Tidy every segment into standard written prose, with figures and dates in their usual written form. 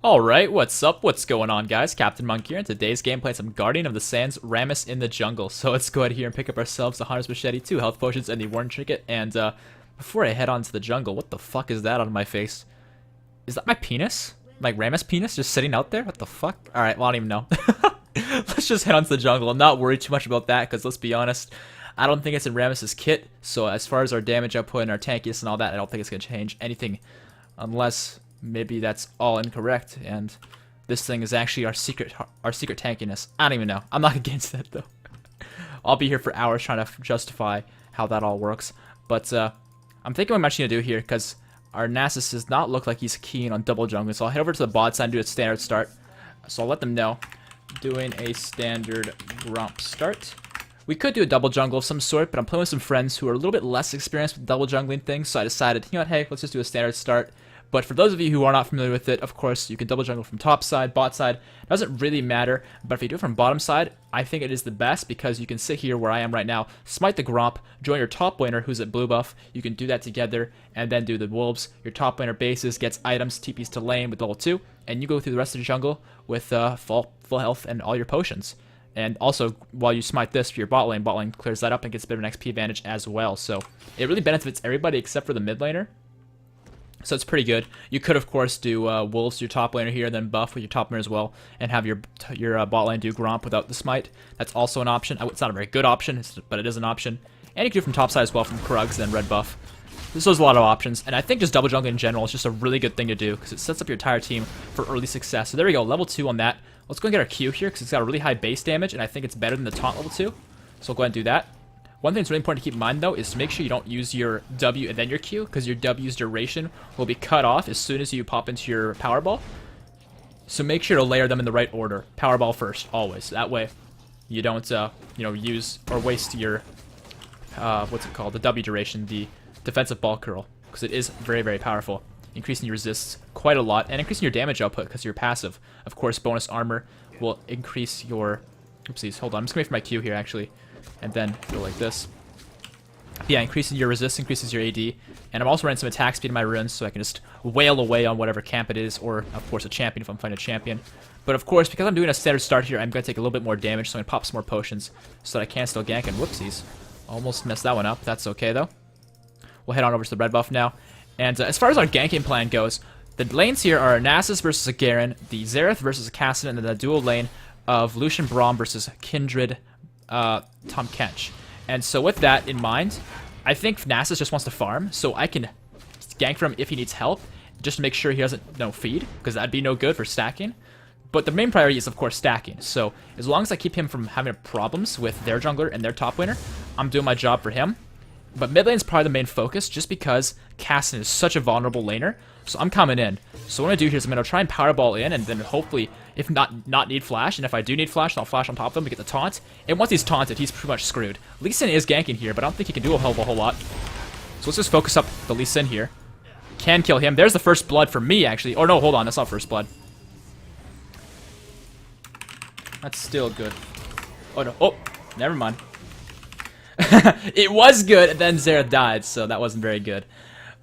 Alright, what's up? What's going on, guys? CaptainMonk here, and today's game playing some Guardian of the Sands Rammus in the jungle. So let's go ahead here and pick up ourselves the Hunter's Machete, 2 health potions, and the Warden Trinket. And before I head on to the jungle, what the fuck is that on my face? Is that my penis? Like Rammus' penis just sitting out there? What the fuck? Alright, well, I don't even know. Let's just head on to the jungle. I'm not worried too much about that, because let's be honest, I don't think it's in Rammus' kit. So as far as our damage output and our tankiness and all that, I don't think it's going to change anything. Unless maybe that's all incorrect, and this thing is actually our secret tankiness. I don't even know. I'm not against that though. I'll be here for hours trying to justify how that all works. But I'm thinking what I'm actually gonna do here, because our Nasus does not look like he's keen on double jungling. So I'll head over to the bot side and do a standard start. So I'll let them know. Doing a standard gromp start. We could do a double jungle of some sort, but I'm playing with some friends who are a little bit less experienced with double jungling things, so I decided, you know what, hey, let's just do a standard start. But for those of you who are not familiar with it, of course, you can double jungle from top side, bot side. It doesn't really matter, but if you do it from bottom side, I think it is the best because you can sit here where I am right now, smite the Gromp, join your top laner who's at blue buff. You can do that together and then do the wolves. Your top laner bases, gets items, TPs to lane with level 2, and you go through the rest of the jungle with full health and all your potions. And also, while you smite this for your bot lane clears that up and gets a bit of an XP advantage as well. So it really benefits everybody except for the mid laner. So it's pretty good. You could, of course, do wolves to your top laner here, and then buff with your top laner as well, and have your bot lane do Gromp without the smite. That's also an option. It's not a very good option, but it is an option. And you can do it from top side as well, from Krugs, then red buff. This is a lot of options, and I think just double jungling in general is just a really good thing to do, because it sets up your entire team for early success. So there we go, level 2 on that. Let's go and get our Q here, because it's got a really high base damage, and I think it's better than the taunt level 2. So we'll go ahead and do that. One thing that's really important to keep in mind, though, is to make sure you don't use your W and then your Q, because your W's duration will be cut off as soon as you pop into your Powerball. So make sure to layer them in the right order. Powerball first, always. That way, you don't, use or waste your, what's it called, the W duration, the defensive ball curl, because it is very, very powerful. Increasing your resists quite a lot, and increasing your damage output, because you're passive. Of course, bonus armor will increase your... Oopsies, hold on. I'm just going to wait for my Q here, actually. And then go like this. Yeah, increasing your resist increases your AD. And I'm also running some attack speed in my runes, so I can just wail away on whatever camp it is, or, of course, a champion if I'm fighting a champion. But, of course, because I'm doing a standard start here, I'm going to take a little bit more damage, so I'm going to pop some more potions so that I can still gank. And whoopsies. Almost messed that one up. That's okay, though. We'll head on over to the red buff now. And as far as our ganking plan goes, the lanes here are Nasus versus a Garen, the Xerath versus a Kassadin, and then the dual lane of Lucian Braum versus Kindred Tom Kench. And so with that in mind, I think Nasus just wants to farm, so I can gank for him if he needs help, just to make sure he doesn't feed, because that'd be no good for stacking. But the main priority is, of course, stacking. So as long as I keep him from having problems with their jungler and their top laner, I'm doing my job for him. But mid lane is probably the main focus, just because Kassadin is such a vulnerable laner. So I'm coming in. So what I'm going to do here is I'm going to try and powerball in, and then hopefully, if not need flash, and if I do need flash, I'll flash on top of him to get the taunt. And once he's taunted, he's pretty much screwed. Lee Sin is ganking here, but I don't think he can do a hell of a whole lot. So let's just focus up the Lee Sin here. Can kill him. There's the first blood for me, actually. Oh no, hold on, that's not first blood. That's still good. Oh no, oh, never mind. It was good, and then Xerath died, so that wasn't very good.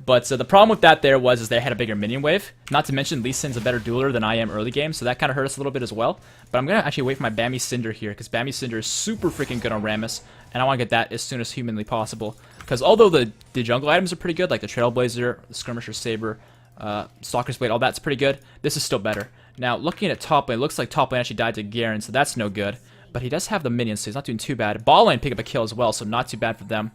But the problem with that there was they had a bigger minion wave. Not to mention, Lee Sin's a better dueler than I am early game, so that kind of hurt us a little bit as well. But I'm going to actually wait for my Bammy Cinder here, because Bammy Cinder is super freaking good on Rammus, and I want to get that as soon as humanly possible. Because although the jungle items are pretty good, like the Trailblazer, the Skirmisher Saber, Stalker's Blade, all that's pretty good, this is still better. Now, looking at top lane, it looks like top lane actually died to Garen, so that's no good. But he does have the minions, so he's not doing too bad. Ball lane pick up a kill as well, so not too bad for them.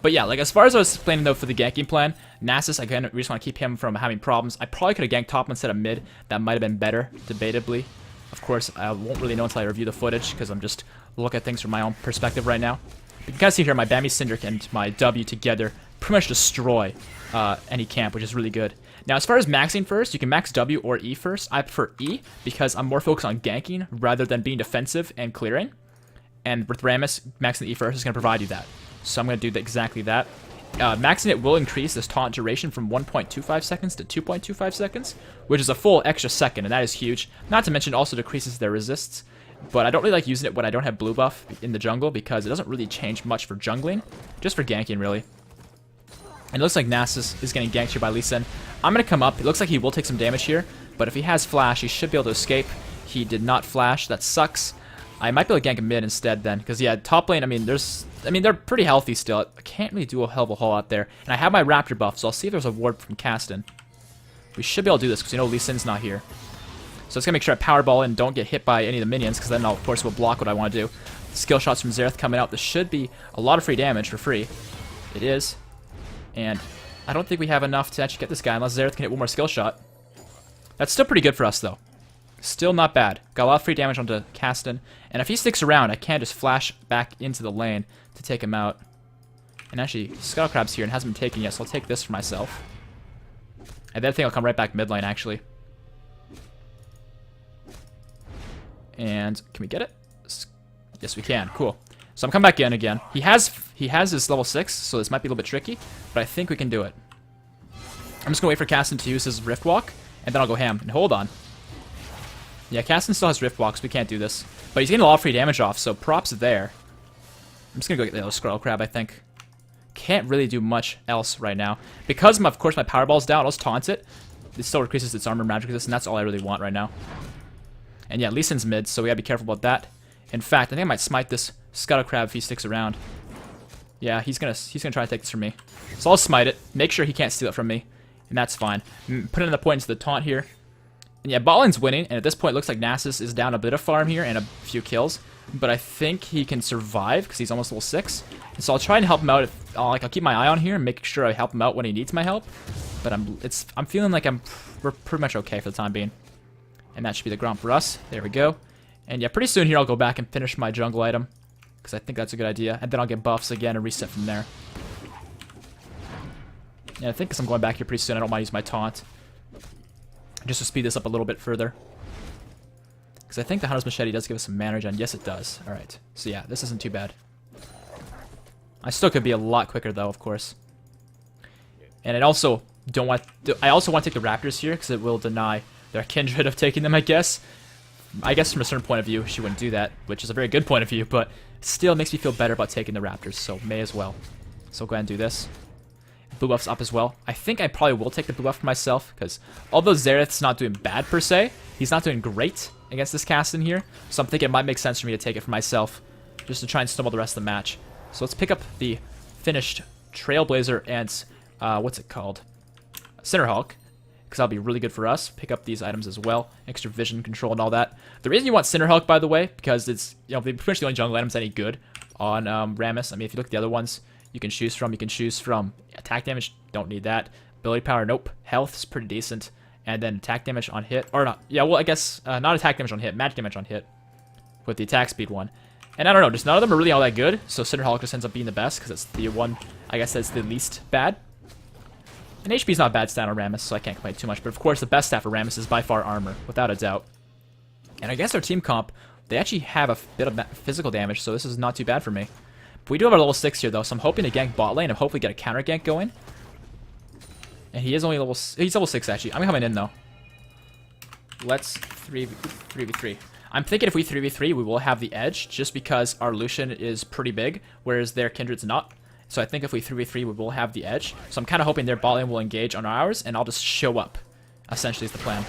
But yeah, like as far as I was explaining though for the ganking plan, Nasus, again, we just want to keep him from having problems. I probably could have ganked top instead of mid. That might have been better, debatably. Of course, I won't really know until I review the footage, because I'm just looking at things from my own perspective right now. But you guys see here, my Bammy Cinder and my W together pretty much destroy any camp, which is really good. Now, as far as maxing first, you can max W or E first. I prefer E, because I'm more focused on ganking rather than being defensive and clearing. And with Rammus, maxing E first is going to provide you that. So I'm going to do exactly that. Maxing it will increase this taunt duration from 1.25 seconds to 2.25 seconds, which is a full extra second, and that is huge. Not to mention, it also decreases their resists. But I don't really like using it when I don't have blue buff in the jungle, because it doesn't really change much for jungling, just for ganking, really. And it looks like Nasus is getting ganked here by Lee Sin. I'm going to come up. It looks like he will take some damage here, but if he has flash, he should be able to escape. He did not flash. That sucks. I might be able to gank mid instead then, because yeah, top lane, I mean, they're pretty healthy still. I can't really do a hell of a whole lot there. And I have my Raptor buff, so I'll see if there's a ward from Caston. We should be able to do this, because you know Lee Sin's not here. So let's gonna make sure I power ball in and don't get hit by any of the minions, because then I'll, of course, will block what I want to do. Skill shots from Xerath coming out. This should be a lot of free damage for free. It is. And I don't think we have enough to actually get this guy, unless Xerath can hit one more skill shot. That's still pretty good for us, though. Still not bad. Got a lot of free damage onto Caston. And if he sticks around, I can just flash back into the lane to take him out. And actually, Scuttle Crab's here and hasn't been taken yet, so I'll take this for myself. And then I think I'll come right back mid lane, actually. And can we get it? Yes, we can. Cool. So I'm coming back in again. He has his level 6, so this might be a little bit tricky, but I think we can do it. I'm just going to wait for Caston to use his Rift Walk, and then I'll go ham. And hold on. Yeah, Caston still has Rift Walks. We can't do this. But he's getting a lot of free damage off, so props there. I'm just going to go get the other Scuttle Crab, I think. Can't really do much else right now. Because, of course, my Power Ball's down, I'll just taunt it. It still increases its armor magic resistance, and that's all I really want right now. And yeah, Lee Sin's mid, so we gotta be careful about that. In fact, I think I might smite this Scuttle Crab if he sticks around. Yeah, he's gonna try to take this from me. So I'll smite it, make sure he can't steal it from me, and that's fine. Put in the point into the taunt here. And yeah, bot lane's winning, and at this point it looks like Nasus is down a bit of farm here and a few kills. But I think he can survive because he's almost level 6. And so I'll try and help him out. I'll keep my eye on here and make sure I help him out when he needs my help. But I'm feeling like we're pretty much okay for the time being. And that should be the Gromp for us. There we go. And yeah, pretty soon here I'll go back and finish my jungle item, because I think that's a good idea. And then I'll get buffs again and reset from there. Yeah, I think because I'm going back here pretty soon, I don't mind using my taunt, just to speed this up a little bit further. Because I think the Hunter's Machete does give us some mana regen. Yes, it does. Alright. So yeah, this isn't too bad. I still could be a lot quicker, though, of course. And I also want to take the Raptors here, because it will deny their kindred of taking them, I guess. I guess from a certain point of view, she wouldn't do that, which is a very good point of view, but still makes me feel better about taking the Raptors, so may as well. So go ahead and do this. Blue buff's up as well. I think I probably will take the blue buff for myself, because although Xerath's not doing bad per se, he's not doing great against this Caston here, so I'm thinking it might make sense for me to take it for myself, just to try and snowball the rest of the match. So let's pick up the finished Trailblazer and, what's it called? Cinderhawk, because that'll be really good for us. Pick up these items as well. Extra vision control and all that. The reason you want Cinderhawk, by the way, because it's, you know, pretty much the only jungle items any good on Rammus. I mean, if you look at the other ones, you can choose from attack damage, don't need that. Ability power, nope. Health is pretty decent. And then attack damage on hit, or not. Yeah, well, I guess not attack damage on hit, magic damage on hit with the attack speed one. And I don't know, just none of them are really all that good, so Cinderhawk just ends up being the best, because it's the one, I guess, that's the least bad. And HP's not a bad stat on Rammus, so I can't complain too much. But of course, the best stat for Rammus is by far armor, without a doubt. And I guess our team comp, they actually have a bit of physical damage, so this is not too bad for me. But we do have our level 6 here, though, so I'm hoping to gank bot lane and hopefully get a counter gank going. And he is only level... He's level 6, actually. I'm coming in, though. Let's 3v3. I'm thinking if we 3v3, we will have the edge, just because our Lucian is pretty big, whereas their Kindred's not. So I think if we 3v3, we will have the edge. So I'm kind of hoping their bot lane will engage on ours, and I'll just show up, essentially, is the plan.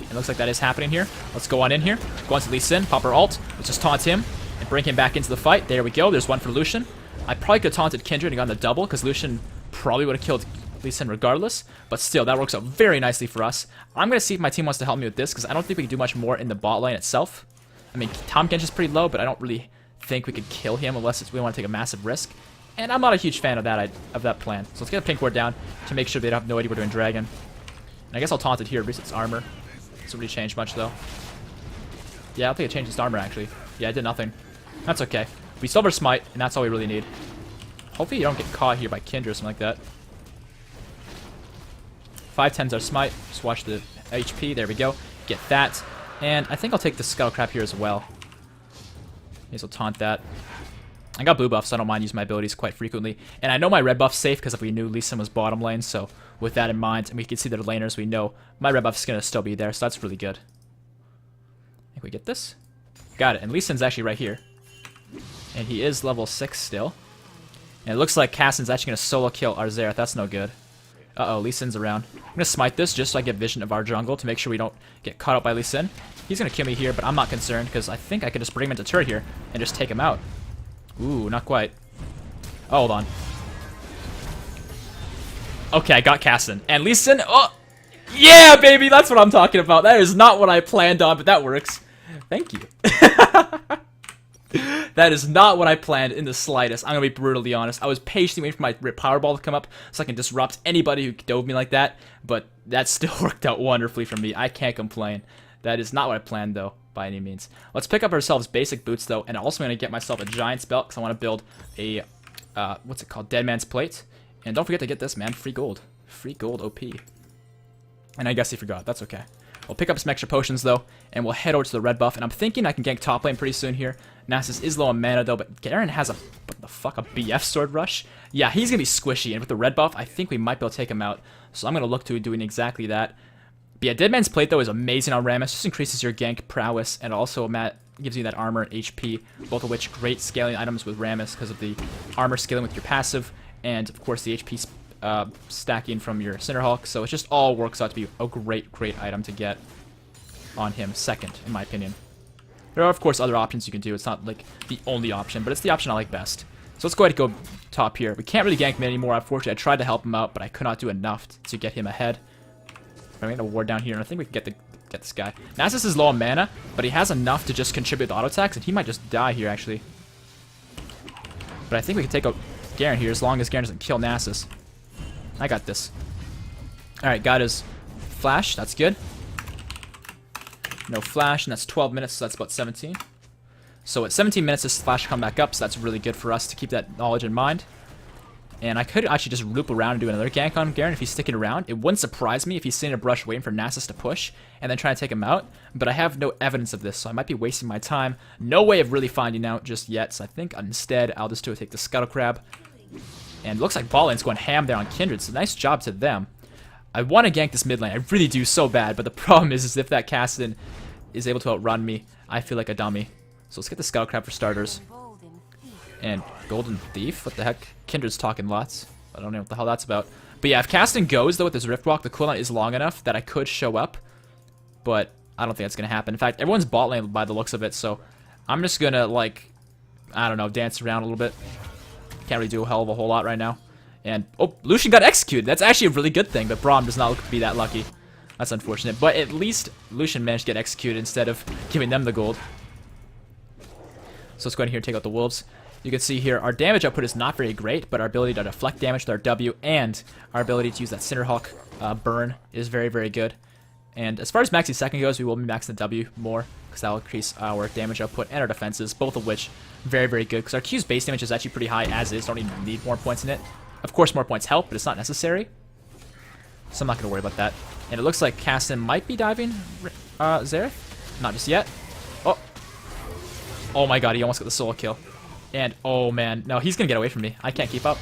It looks like that is happening here. Let's go on in here. Go on to Lee Sin, pop our ult. Let's just taunt him and bring him back into the fight. There we go. There's one for Lucian. I probably could have taunted Kindred and gotten the double, because Lucian probably would have killed Lee Sin regardless. But still, that works out very nicely for us. I'm going to see if my team wants to help me with this, because I don't think we can do much more in the bot lane itself. I mean, Tahm Kench is pretty low, but I don't really think we could kill him unless we want to take a massive risk. And I'm not a huge fan of that plan. So let's get a pink ward down to make sure they don't have no idea we're doing dragon. And I guess I'll taunt it here, resets armor. Doesn't really change much though. Yeah, I don't think it changed its armor actually. Yeah, it did nothing. That's okay. We still have our smite, and that's all we really need. Hopefully you don't get caught here by Kindred or something like that. 510's our smite. Just watch the HP. There we go. Get that. And I think I'll take the Scuttle Crab here as well. May as well taunt that. I got blue buff, so I don't mind using my abilities quite frequently. And I know my red buff's safe, because if we knew Lee Sin was bottom lane, so with that in mind, and we can see their laners, we know my red buff's going to still be there, so that's really good. I think we get this. Got it, and Lee Sin's actually right here. And he is level 6 still. And it looks like Caston's actually going to solo kill our Xerath. That's no good. Uh-oh, Lee Sin's around. I'm gonna smite this just so I get vision of our jungle to make sure we don't get caught up by Lee Sin. He's gonna kill me here, but I'm not concerned because I think I can just bring him into turret here and just take him out. Ooh, not quite. Oh, hold on. Okay, I got Cassin. And Lee Sin, oh! Yeah, baby, that's what I'm talking about. That is not what I planned on, but that works. Thank you. That is not what I planned in the slightest. I'm gonna be brutally honest. I was patiently waiting for my power ball to come up so I can disrupt anybody who dove me like that, but that still worked out wonderfully for me. I can't complain. That is not what I planned, though, by any means. Let's pick up ourselves basic boots, though, and also I'm gonna get myself a giant's belt because I want to build a what's it called? Dead Man's Plate. And don't forget to get this, man. Free gold. Free gold OP. And I guess he forgot. That's okay. We'll pick up some extra potions, though, and we'll head over to the red buff. And I'm thinking I can gank top lane pretty soon here. Nasus is low on mana, though, but Garen has a, what the fuck, a BF sword rush? Yeah, he's going to be squishy, and with the red buff, I think we might be able to take him out. So I'm going to look to doing exactly that. But yeah, Dead Man's Plate, though, is amazing on Rammus. Just increases your gank prowess, and also gives you that armor and HP, both of which great scaling items with Rammus because of the armor scaling with your passive, and, of course, the HP stacking from your Cinderhawk. So it just all works out to be a great, great item to get on him second, in my opinion. There are, of course, other options you can do. It's not, like, the only option, but it's the option I like best. So let's go ahead and go top here. We can't really gank him anymore, unfortunately. I tried to help him out, but I could not do enough to get him ahead. I'm going to ward down here, and I think we can get this guy. Nasus is low on mana, but he has enough to just contribute to auto attacks, and he might just die here, actually. But I think we can take out Garen here, as long as Garen doesn't kill Nasus. I got this. Alright, got his flash. That's good. No flash, and that's 12 minutes, so that's about 17. So at 17 minutes, this flash come back up, so that's really good for us to keep that knowledge in mind. And I could actually just loop around and do another gank on Garen if he's sticking around. It wouldn't surprise me if he's sitting in a brush waiting for Nasus to push and then trying to take him out, but I have no evidence of this, so I might be wasting my time. No way of really finding out just yet, so I think instead I'll just take the Scuttle Crab. And it looks like ball lane's going ham there on Kindred, so nice job to them. I want to gank this mid lane. I really do so bad, but the problem is if that Cassidin is able to outrun me, I feel like a dummy. So let's get the Scuttle Crab for starters. And Golden Thief? What the heck? Kindred's talking lots. I don't know what the hell that's about. But yeah, if Cassidin goes, though, with this Rift Walk, the cooldown is long enough that I could show up. But I don't think that's going to happen. In fact, everyone's bot lane by the looks of it, so I'm just going to, like, I don't know, dance around a little bit. Can't really do a hell of a whole lot right now. And, oh, Lucian got executed. That's actually a really good thing, but Braum does not look to be that lucky. That's unfortunate. But at least Lucian managed to get executed instead of giving them the gold. So let's go ahead here and take out the wolves. You can see here, our damage output is not very great, but our ability to deflect damage with our W and our ability to use that Cinderhawk burn is very, very good. And as far as maxing second goes, we will be maxing the W more, because that will increase our damage output and our defenses, both of which very, very good, because our Q's base damage is actually pretty high as is. Don't even need more points in it. Of course, more points help, but it's not necessary. So I'm not going to worry about that. And it looks like Cassin might be diving Xerath. Not just yet. Oh. Oh my god, he almost got the solo kill. And, oh man, no, he's going to get away from me. I can't keep up.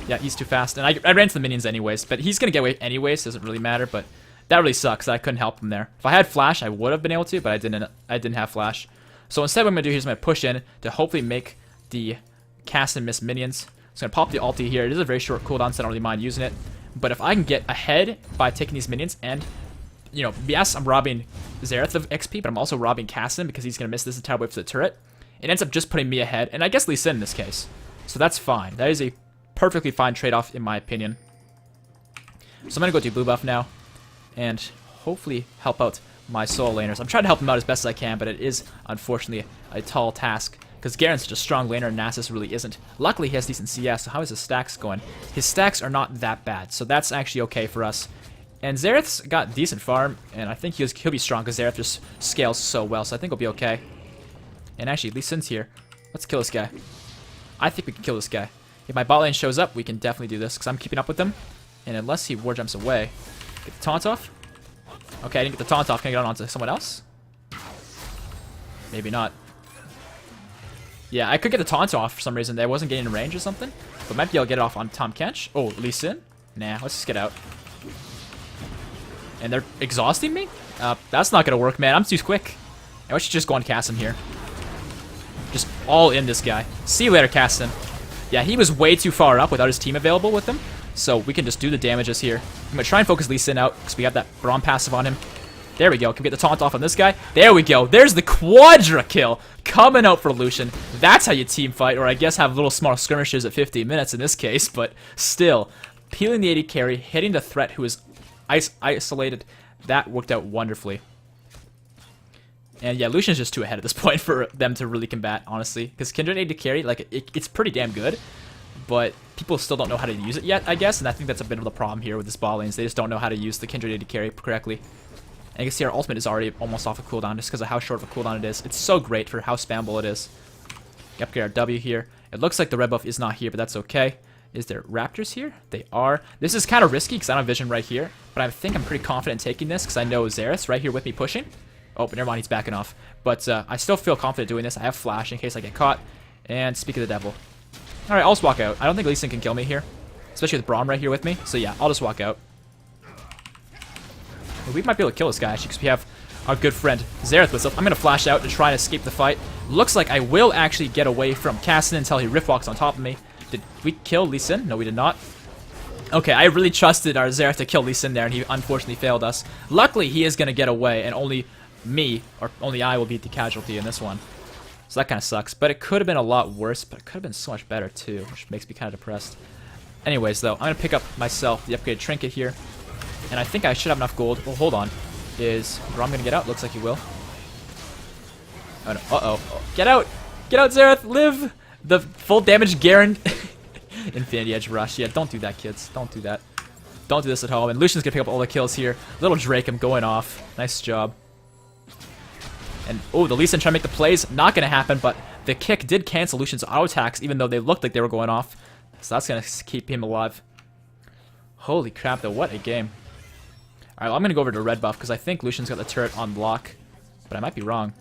Yeah, he's too fast. And I ran into the minions anyways, but he's going to get away anyways. Doesn't really matter, but that really sucks. I couldn't help him there. If I had flash, I would have been able to, but I didn't have flash. So instead what I'm going to do here is I'm going to push in to hopefully make the Cassin miss minions. So I'm going to pop the ulti here. It is a very short cooldown, so I don't really mind using it. But if I can get ahead by taking these minions and, you know, yes, I'm robbing Xerath of XP, but I'm also robbing Cassin because he's going to miss this entire wave for the turret. It ends up just putting me ahead, and I guess Lee Sin in this case. So that's fine. That is a perfectly fine trade-off in my opinion. So I'm going to go to blue buff now and hopefully help out my solo laners. I'm trying to help them out as best as I can, but it is unfortunately a tall task because Garen's such a strong laner and Nasus really isn't. Luckily, he has decent CS, so how is his stacks going? His stacks are not that bad, so that's actually okay for us. And Xerath's got decent farm, and I think he'll be strong because Xerath just scales so well, so I think he'll be okay. And actually, Lee Sin's here. Let's kill this guy. I think we can kill this guy. If my bot lane shows up, we can definitely do this because I'm keeping up with him. And unless he war jumps away, get the taunt off. Okay, I didn't get the taunt off. Can I get on onto someone else? Maybe not. Yeah, I could get the taunt off for some reason. I wasn't getting in range or something. But maybe I'll get it off on Tahm Kench. Oh, Lee Sin? Nah, let's just get out. And they're exhausting me? That's not going to work, man. I'm too quick. I should just go on Cassin here. Just all in this guy. See you later, Cassin. Yeah, he was way too far up without his team available with him. So we can just do the damages here. I'm going to try and focus Lee Sin out because we have that Braum passive on him. There we go. Can we get the taunt off on this guy? There we go. There's the quadra kill coming out for Lucian. That's how you team fight, or I guess have little small skirmishes at 15 minutes in this case, but still. Peeling the AD carry, hitting the threat who is isolated. That worked out wonderfully. And yeah, Lucian's just too ahead at this point for them to really combat, honestly. Because Kindred AD carry, like, it's pretty damn good. But people still don't know how to use it yet, I guess. And I think that's a bit of the problem here with this ball lanes. They just don't know how to use the Kindred AD carry correctly. And you can see our ultimate is already almost off a cooldown just because of how short of a cooldown it is. It's so great for how spammable it is. Upgrade our W here. It looks like the red buff is not here, but that's okay. Is there raptors here? They are. This is kind of risky because I don't have vision right here. But I think I'm pretty confident in taking this because I know Xerath's right here with me pushing. Oh, but never mind, he's backing off. But I still feel confident doing this. I have flash in case I get caught. And speak of the devil. Alright, I'll just walk out. I don't think Lee Sin can kill me here. Especially with Braum right here with me. So yeah, I'll just walk out. We might be able to kill this guy actually because we have our good friend Xerath with us. I'm going to flash out to try and escape the fight. Looks like I will actually get away from Caston until he rift walks on top of me. Did we kill Lee Sin? No, we did not. Okay, I really trusted our Xerath to kill Lee Sin there, and he unfortunately failed us. Luckily, he is going to get away, and only me, or only I, will be the casualty in this one. So that kind of sucks. But it could have been a lot worse, but it could have been so much better too, which makes me kind of depressed. Anyways, though, I'm going to pick up myself the upgraded trinket here. And I think I should have enough gold. Well, hold on. Is Braum going to get out? Looks like he will. Oh, no. Uh-oh. Get out! Get out, Xerath! Live! The full damage guarantee. Infinity Edge Rush. Yeah, don't do that, kids. Don't do that. Don't do this at home. And Lucian's going to pick up all the kills here. Little Drake, I'm going off. Nice job. And, oh, the Lee Sin trying to make the plays. Not going to happen, but the kick did cancel Lucian's auto attacks, even though they looked like they were going off. So that's going to keep him alive. Holy crap, though. What a game. Alright, well, I'm going to go over to red buff, because I think Lucian's got the turret on block. But I might be wrong.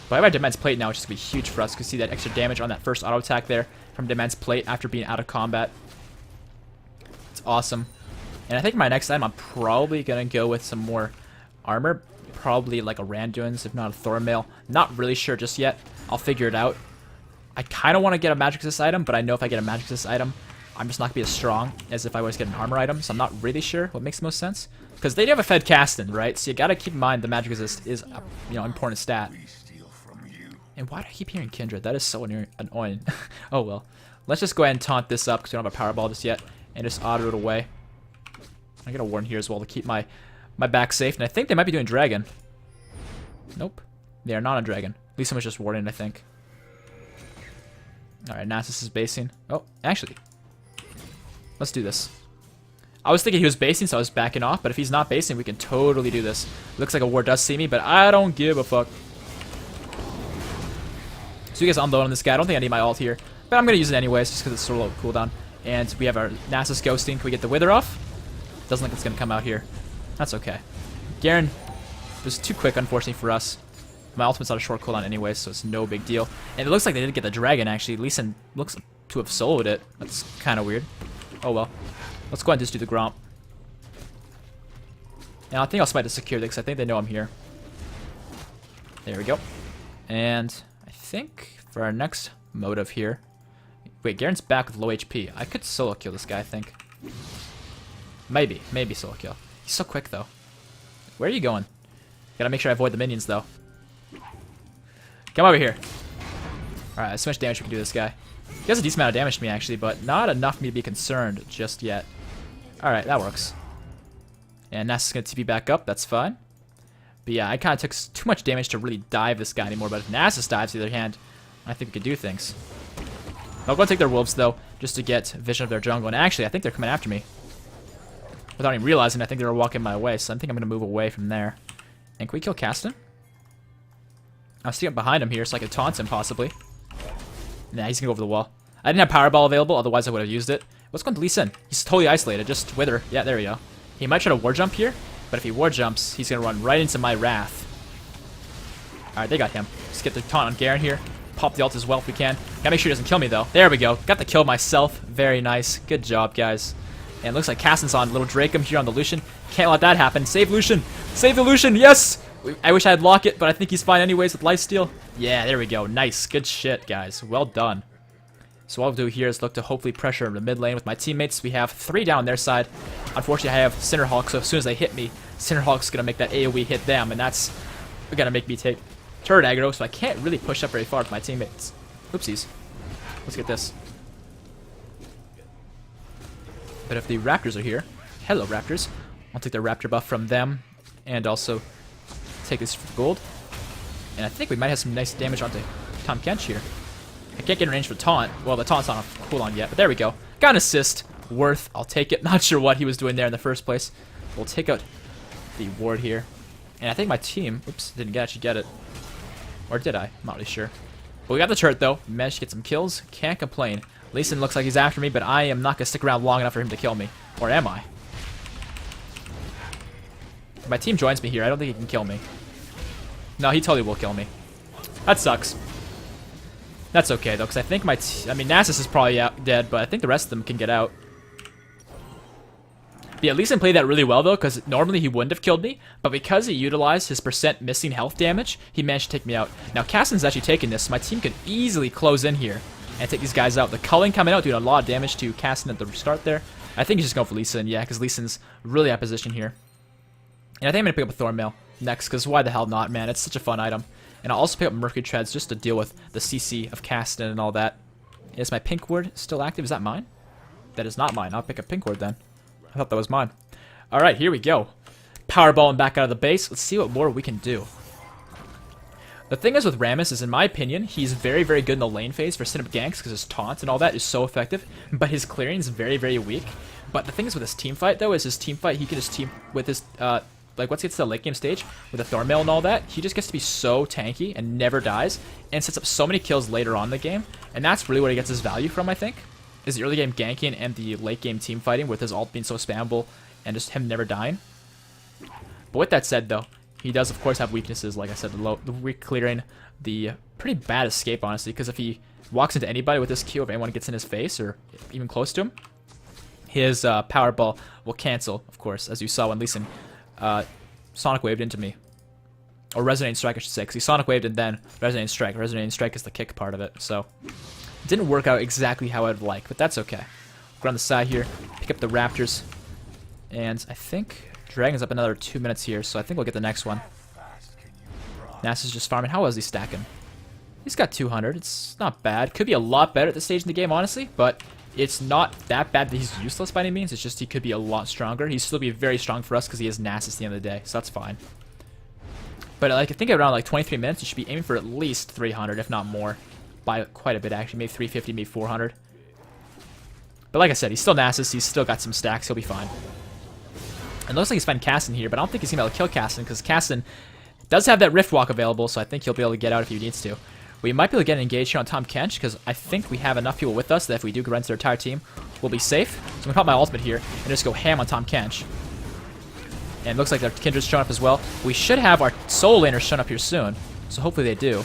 But I have our Demen's Plate now, which is going to be huge for us. You can see that extra damage on that first auto attack there from Demen's Plate after being out of combat. It's awesome. And I think my next time, I'm probably going to go with some more armor. Probably like a Randuin's, if not a Thornmail. Not really sure just yet. I'll figure it out. I kind of want to get a Magic Resist item, but I know if I get a Magic Resist item, I'm just not going to be as strong as if I was getting an armor item. So I'm not really sure what makes the most sense. Because they do have a Fed Caston, right? So you got to keep in mind the Magic Resist is a, important stat. And why do I keep hearing Kindred? That is so annoying. Oh well. Let's just go ahead and taunt this up because we don't have a Power Ball just yet. And just auto it away. I get a Warden here as well to keep my back safe. And I think they might be doing Dragon. Nope. They are not on Dragon. At least someone's just Warden, I think. Alright, Nasus is basing. Oh, actually. Let's do this. I was thinking he was basing, so I was backing off. But if he's not basing, we can totally do this. Looks like a ward does see me, but I don't give a fuck. So you guys unload on this guy. I don't think I need my ult here. But I'm going to use it anyways, just because it's so low cooldown. And we have our Nasus ghosting. Can we get the Wither off? Doesn't look like it's going to come out here. That's okay. Garen was too quick, unfortunately, for us. My ultimate's on a short cooldown anyway, so it's no big deal. And it looks like they didn't get the dragon, actually. Lee Sin looks to have soloed it. That's kind of weird. Oh, well. Let's go ahead and just do the Gromp. And I think I'll smite the security, because I think they know I'm here. There we go. And I think for our next motive here... Wait, Garen's back with low HP. I could solo kill this guy, I think. Maybe solo kill. He's so quick, though. Where are you going? Gotta make sure I avoid the minions, though. Come over here. Alright, so much damage we can do to this guy. He does a decent amount of damage to me, actually, but not enough for me to be concerned just yet. Alright, that works. And Nasus is going to TP back up. That's fine. But yeah, I kind of took too much damage to really dive this guy anymore. But if Nasus dives, on the other hand, I think we could do things. I'll go and take their wolves, though, just to get vision of their jungle. And actually, I think they're coming after me. Without even realizing, I think they were walking my way. So I think I'm going to move away from there. And can we kill Caston? I'll stay up behind him here so I can taunt him, possibly. Nah, he's going to go over the wall. I didn't have Power Ball available, otherwise I would have used it. What's going to Lee Sin? He's totally isolated. Just Wither. Yeah, there we go. He might try to war jump here, but if he war jumps, he's going to run right into my Wrath. Alright, they got him. Just get the taunt on Garen here. Pop the ult as well if we can. Gotta make sure he doesn't kill me, though. There we go. Got the kill myself. Very nice. Good job, guys. And it looks like Caston's on little Drakem here on the Lucian. Can't let that happen. Save Lucian. Save the Lucian. Yes! I wish I had Locket, but I think he's fine anyways with lifesteal. Yeah, there we go. Nice. Good shit, guys. Well done. So what I'll do here is look to hopefully pressure the mid lane with my teammates. We have 3 down on their side. Unfortunately, I have Cinderhawk, so as soon as they hit me, Cinderhawk's going to make that AoE hit them, and that's going to make me take turret aggro, so I can't really push up very far with my teammates. Oopsies. Let's get this. But if the Raptors are here, hello Raptors, I'll take the Raptor buff from them, and also take this for gold. And I think we might have some nice damage onto Tahm Kench here. I can't get in range for taunt. Well, the taunt's not on cooldown yet, but there we go. Got an assist. Worth. I'll take it. Not sure what he was doing there in the first place. We'll take out the ward here. And I think my team... Oops, didn't actually get it. Or did I? I'm not really sure. But we got the turret, though. Managed to get some kills. Can't complain. Lee Sin looks like he's after me, but I am not going to stick around long enough for him to kill me. Or am I? If my team joins me here, I don't think he can kill me. No, he totally will kill me. That sucks. That's okay, though, because I think my... I mean, Nasus is probably dead, but I think the rest of them can get out. But yeah, Lee Sin played that really well, though, because normally he wouldn't have killed me, but because he utilized his % missing health damage, he managed to take me out. Now, Cassin's actually taking this, so my team can easily close in here and take these guys out. The culling coming out doing a lot of damage to Cassin at the start there. I think he's just going for Lee Sin, yeah, because Lee Sin's really out of position here. And I think I'm going to pick up a Thornmail next, because why the hell not, man? It's such a fun item. And I'll also pick up Mercury Treads just to deal with the CC of Caston and all that. Is my pink word still active? Is that mine? That is not mine. I'll pick a pink word then. I thought that was mine. Alright, here we go. Powerballing back out of the base. Let's see what more we can do. The thing is with Rammus is, in my opinion, he's very, very good in the lane phase for sit-up ganks because his taunt and all that is so effective, but his clearing is very, very weak. But the thing is with his team fight, though, is his team fight, he can just team with his... like, once he gets to the late game stage, with the Thornmail and all that, he just gets to be so tanky and never dies, and sets up so many kills later on in the game, and that's really where he gets his value from, I think, is the early game ganking and the late game team fighting, with his ult being so spammable, and just him never dying. But with that said, though, he does, of course, have weaknesses, like I said, the weak clearing, the pretty bad escape, honestly, because if he walks into anybody with this Q, if anyone gets in his face, or even close to him, his Power Ball will cancel, of course, as you saw when Lee Sin Sonic Waved into me. Or Resonating Strike, I should say, because he Sonic Waved and then Resonating Strike. Resonating Strike is the kick part of it, so... It didn't work out exactly how I'd like, but that's okay. Go on the side here, pick up the Raptors, and I think Dragon's up another 2 minutes here, so I think we'll get the next one. Nasus just farming. How was he stacking? He's got 200. It's not bad. Could be a lot better at this stage in the game, honestly, but it's not that bad that he's useless by any means. It's just he could be a lot stronger. He'd still be very strong for us because he has Nasus at the end of the day, so that's fine. But like, I think around like 23 minutes, you should be aiming for at least 300, if not more. By quite a bit, actually. Maybe 350, maybe 400. But like I said, he's still Nasus. He's still got some stacks. He'll be fine. And it looks like he's finding Cassin here, but I don't think he's going to be able to kill Cassin because Cassin does have that Rift Walk available, so I think he'll be able to get out if he needs to. We might be able to get engaged here on Tahm Kench because I think we have enough people with us that if we do run to their entire team, we'll be safe. So I'm going to pop my ultimate here and just go ham on Tahm Kench. And it looks like their Kindred's showing up as well. We should have our solo laners showing up here soon, so hopefully they do.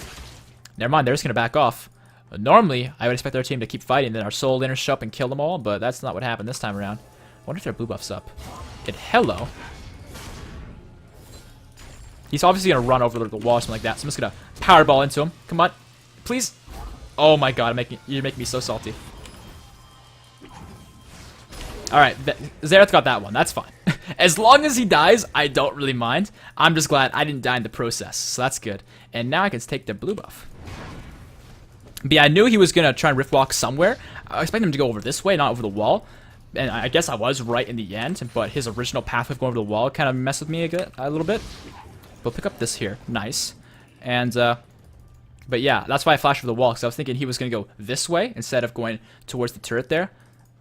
Never mind, they're just going to back off. Normally, I would expect our team to keep fighting, then our solo laners show up and kill them all, but that's not what happened this time around. I wonder if their blue buff's up. And hello. He's obviously going to run over the wall or something like that, so I'm just going to powerball into him. Come on. Please. Oh my god, you're making me so salty. Alright, Xerath got that one. That's fine. As long as he dies, I don't really mind. I'm just glad I didn't die in the process, so that's good. And now I can take the blue buff. But yeah, I knew he was going to try and Rift Walk somewhere. I expected him to go over this way, not over the wall. And I guess I was right in the end, but his original path of going over the wall kind of messed with me a little bit. We'll pick up this here. Nice. And, but yeah, that's why I flashed over the wall, because I was thinking he was going to go this way instead of going towards the turret there.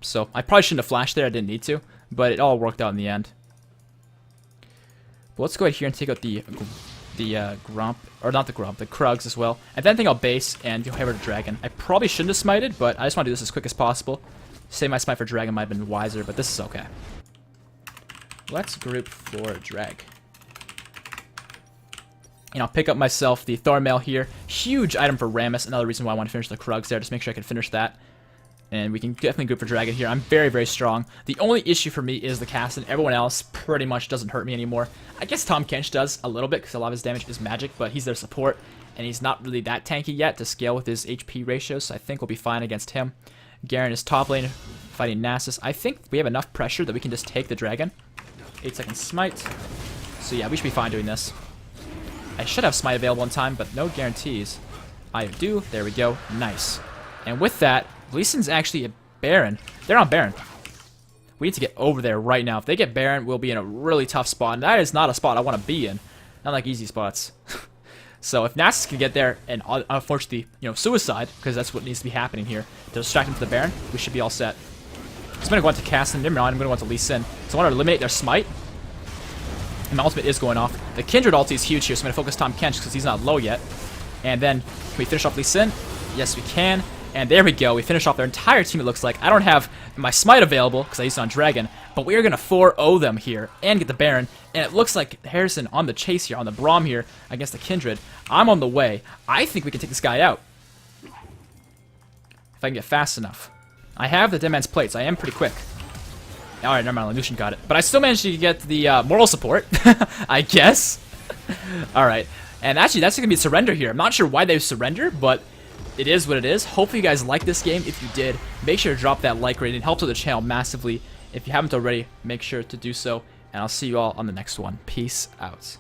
So I probably shouldn't have flashed there. I didn't need to, but it all worked out in the end. But let's go ahead here and take out the Grump, or not the Grump, the Krugs as well. And then I think I'll base and go over to Dragon. I probably shouldn't have smited, but I just want to do this as quick as possible. Save my smite for Dragon might have been wiser, but this is okay. Let's group for Drag. And I'll pick up myself the Thornmail here. Huge item for Rammus. Another reason why I want to finish the Krugs there. Just make sure I can finish that. And we can definitely group for Dragon here. I'm very, very strong. The only issue for me is the Cassin. Everyone else pretty much doesn't hurt me anymore. I guess Tahm Kench does a little bit because a lot of his damage is magic, but he's their support. and he's not really that tanky yet to scale with his HP ratio, so I think we'll be fine against him. Garen is top lane fighting Nasus. I think we have enough pressure that we can just take the dragon. 8-second smite. So yeah, we should be fine doing this. I should have smite available in time, but no guarantees. I do. There we go. Nice. And with that, Lee Sin's actually a Baron. They're on Baron. We need to get over there right now. If they get Baron, we'll be in a really tough spot. And that is not a spot I want to be in. Not like easy spots. So if Nasus can get there and unfortunately, suicide, because that's what needs to be happening here, to distract him to the Baron, we should be all set. So I'm going to go on to cast him. Never mind, I'm going to go on to Lee Sin. So I want to eliminate their smite. And my ultimate is going off. The Kindred ulti is huge here, so I'm going to focus Tahm Kench because he's not low yet. And then, can we finish off Lee Sin? Yes, we can. And there we go. We finish off their entire team, it looks like. I don't have my smite available because I used it on Dragon, but we are going to 4-0 them here and get the Baron. And it looks like Harrison on the chase here, on the Braum here against the Kindred. I'm on the way. I think we can take this guy out if I can get fast enough. I have the Dead Man's Plates. I am pretty quick. Alright, never mind. Lucian got it. But I still managed to get the moral support, I guess. Alright. And actually, that's going to be a surrender here. I'm not sure why they surrender, but it is what it is. Hopefully you guys like this game. If you did, make sure to drop that like rating. It helps with the channel massively. If you haven't already, make sure to do so. And I'll see you all on the next one. Peace out.